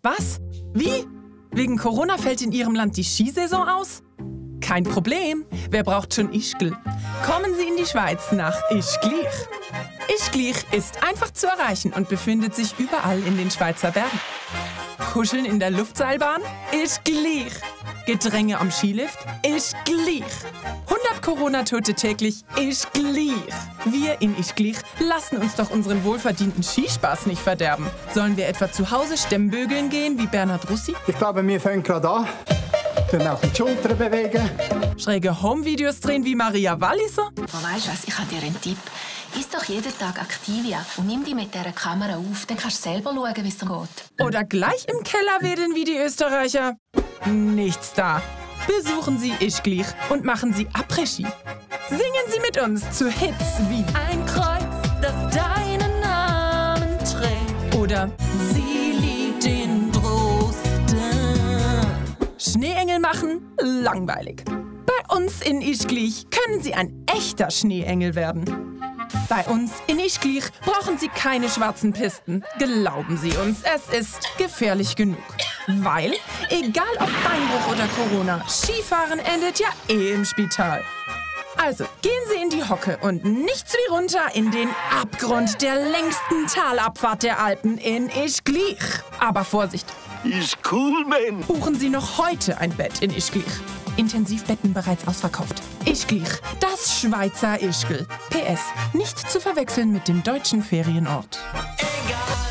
Was? Wie? Wegen Corona fällt in Ihrem Land die Skisaison aus? Kein Problem. Wer braucht schon Ischgl? Kommen Sie in die Schweiz nach Ischgl. Ischgl ist einfach zu erreichen und befindet sich überall in den Schweizer Bergen. Kuscheln in der Luftseilbahn? Ischgl. Gedränge am Skilift? Ischgl. 100 Corona-Tote täglich? Ischgl. Wir in Ischgl lassen uns doch unseren wohlverdienten Skispaß nicht verderben. Sollen wir etwa zu Hause Stemmbögeln gehen wie Bernhard Russi? Ich glaube, wir fangen gerade an. Dann auch die Schultern bewegen. Schräge Home-Videos drehen wie Maria Walliser? Oh, weißt du was, ich habe dir einen Tipp. Iss doch jeden Tag Activia und nimm die mit dieser Kamera auf. Dann kannst du selber schauen, wie es dir geht. Oder gleich im Keller wedeln wie die Österreicher? Nichts da. Besuchen Sie Ischgl und machen Sie Après-Ski. Singen Sie mit uns zu Hits wie Ein Kreuz, das deinen Namen trägt. Oder Sie liebt den Trost. Schneeengel machen? Langweilig. Bei uns in Ischgl können Sie ein echter Schneeengel werden. Bei uns in Ischgl brauchen Sie keine schwarzen Pisten. Glauben Sie uns, es ist gefährlich genug. Weil, egal ob Beinbruch oder Corona, Skifahren endet ja eh im Spital. Also, gehen Sie in die Hocke und nichts wie runter in den Abgrund der längsten Talabfahrt der Alpen in Ischgl. Aber Vorsicht! Ist cool, man! Buchen Sie noch heute ein Bett in Ischgl. Intensivbetten bereits ausverkauft. Ischgl, das Schweizer Ischgl. PS, nicht zu verwechseln mit dem deutschen Ferienort. Egal.